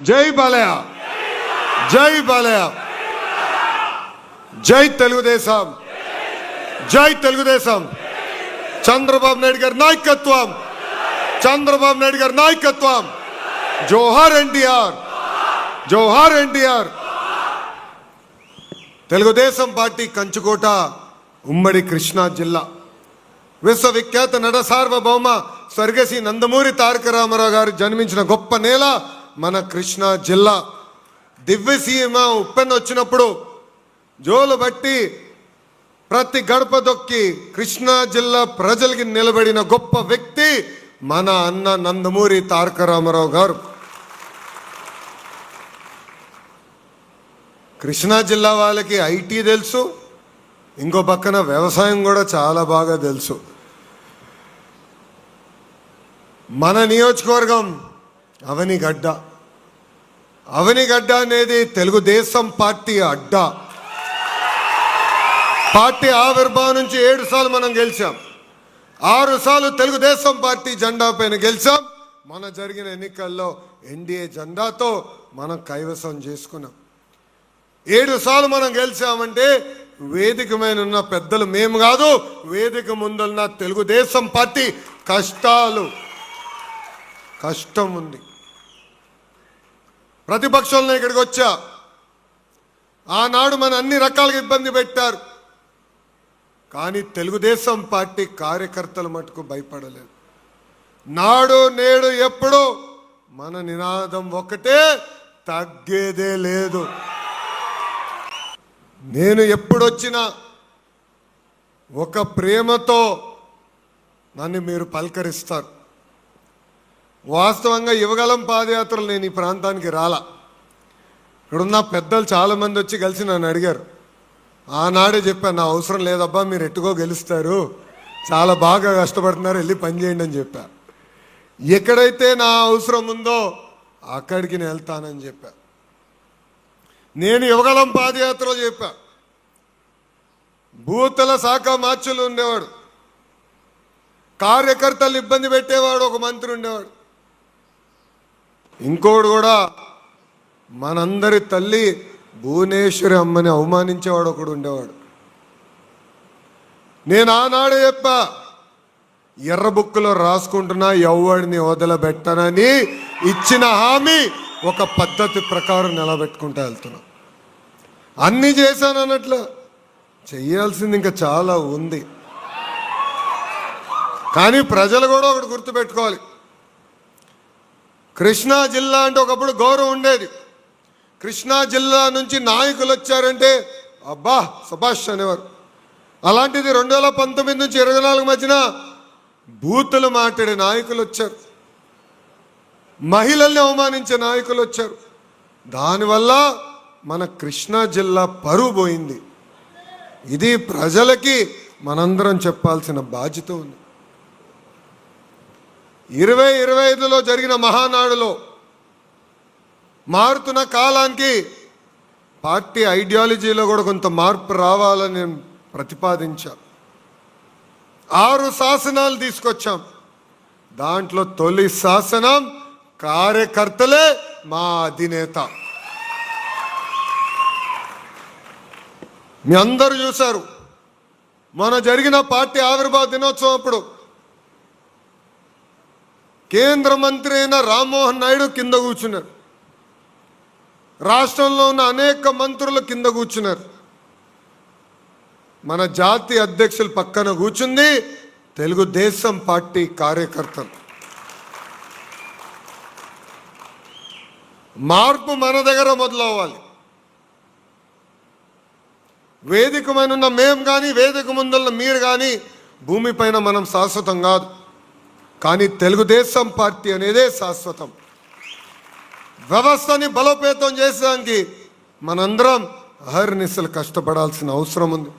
జై బాలయ్య, జై బాలయ్య, జై తెలుగుదేశం, జై తెలుగుదేశం. చంద్రబాబు నాయుడు గారి నాయకత్వం, చంద్రబాబు నాయుడు గారి నాయకత్వం. జోహార్ ఎన్టీఆర్, జోహార్ ఎన్టీఆర్. తెలుగుదేశం పార్టీ కంచుకోట, ఉమ్మడి కృష్ణా జిల్లా. విశ్వవిఖ్యాత నట సార్వభౌమ స్వర్గశ్రీ నందమూరి తారక రామారావు గారు జన్మించిన గొప్ప నేల మన కృష్ణా జిల్లా. దివ్యసీమ ఉప్పెన్న వచ్చినప్పుడు జోలు బట్టి ప్రతి గడప దొక్కి కృష్ణా జిల్లా ప్రజలకి నిలబడిన గొప్ప వ్యక్తి మన అన్న నందమూరి తారక రామారావు గారు. కృష్ణా జిల్లా వాళ్ళకి ఐటీ తెలుసు, ఇంకో పక్కన వ్యవసాయం కూడా చాలా బాగా తెలుసు. మన నియోజకవర్గం అవనిగడ్డ. అవనిగడ్డ అనేది తెలుగుదేశం పార్టీ అడ్డా. పార్టీ ఆవిర్భావం నుంచి 7 సార్లు మనం గెలిచాం. 6 సార్లు తెలుగుదేశం పార్టీ జెండా పైన గెలిచాం. మన జరిగిన ఎన్నికల్లో ఎన్డీఏ జెండాతో మనం కైవసం చేసుకున్నాం. 7 సార్లు మనం గెలిచామంటే వేదిక మీద ఉన్న పెద్దలు మేము కాదు, వేదిక ముందున్న తెలుగుదేశం పార్టీ కష్టం ఉంది. ప్రతిపక్షంలో ఇక్కడికి వచ్చా, ఆనాడు మన అన్ని రకాలుగా ఇబ్బంది పెట్టారు. కానీ తెలుగుదేశం పార్టీ కార్యకర్తలు మటుకు భయపడలేదు. నాడు నేడు ఎప్పుడు మన నినాదం ఒకటే, తగ్గేదే లేదు. నేను ఎప్పుడొచ్చినా ఒక ప్రేమతో నన్ను మీరు పలకరిస్తారు. వాస్తవంగా యువగలం పాదయాత్రలు నేను ఈ ప్రాంతానికి రాలా. ఇక్కడున్న పెద్దలు చాలామంది వచ్చి కలిసి నన్ను అడిగారు. ఆనాడే చెప్పాను, నా అవసరం లేదబ్బా, మీరు ఎట్టుకో గెలుస్తారు, చాలా బాగా కష్టపడుతున్నారు, వెళ్ళి పని చేయండి అని చెప్పా. ఎక్కడైతే నా అవసరం ఉందో అక్కడికి నేను వెళ్తానని చెప్పా. నేను యువగలం పాదయాత్రలో చెప్పా, బూతుల శాఖ మార్చులు ఉండేవాడు, కార్యకర్తలు ఇబ్బంది పెట్టేవాడు ఒక మంత్రి ఉండేవాడు. ఇంకోడు కూడా మనందరి తల్లి భువనేశ్వరి అమ్మని అవమానించేవాడు ఒకడు ఉండేవాడు. నేను ఆనాడు చెప్పా, ఎర్ర బుక్కులో రాసుకుంటున్నా, ఎవడిని వదలబెట్టనని ఇచ్చిన హామీ ఒక పద్ధతి ప్రకారం నిలబెట్టుకుంటూ వెళ్తున్నా. అన్నీ చేశాను అన్నట్లు, చెయ్యాల్సింది ఇంకా చాలా ఉంది. కానీ ప్రజలు కూడా ఒకటి గుర్తుపెట్టుకోవాలి, కృష్ణా జిల్లా అంటే ఒకప్పుడు గౌరవం ఉండేది. కృష్ణా జిల్లా నుంచి నాయకులు వచ్చారంటే అబ్బా సుభాష్ అనేవారు. అలాంటిది 2019 నుంచి 24 మధ్యన బూతులు మాట్లాడే నాయకులు వచ్చారు, మహిళల్ని అవమానించే నాయకులు వచ్చారు. దానివల్ల మన కృష్ణా జిల్లా పరువు పోయింది. ఇది ప్రజలకి మనందరం చెప్పాల్సిన బాధ్యత ఉంది. 2025లో జరిగిన మహానాడులో మారుతున్న కాలానికి పార్టీ ఐడియాలజీలో కూడా కొంత మార్పు రావాలని నేను ప్రతిపాదించా. 6 శాసనాలు తీసుకొచ్చాం. దాంట్లో తొలి శాసనం కార్యకర్తలే మా అధినేత. మీ అందరూ చూశారు, మన జరిగిన పార్టీ ఆవిర్భావ దినోత్సవం అప్పుడు కేంద్ర మంత్రి అయిన రామ్మోహన్ నాయుడు కింద కూర్చున్నారు, రాష్ట్రంలో ఉన్న అనేక మంత్రులు కింద కూర్చున్నారు. మన జాతీయ అధ్యక్షులు పక్కన కూర్చుంది తెలుగుదేశం పార్టీ కార్యకర్తలు. మార్పు మన దగ్గర మొదలవ్వాలి. వేదిక మీద ఉన్న మేము కానీ, వేదిక ముందున్న మీరు కానీ భూమిపైన మనం శాశ్వతం కాదు. కానీ తెలుగుదేశం పార్టీ అనేదే శాశ్వతం. వ్యవస్థని బలోపేతం చేసేదానికి మనందరం అహర్నిశలు కష్టపడాల్సిన అవసరం ఉంది.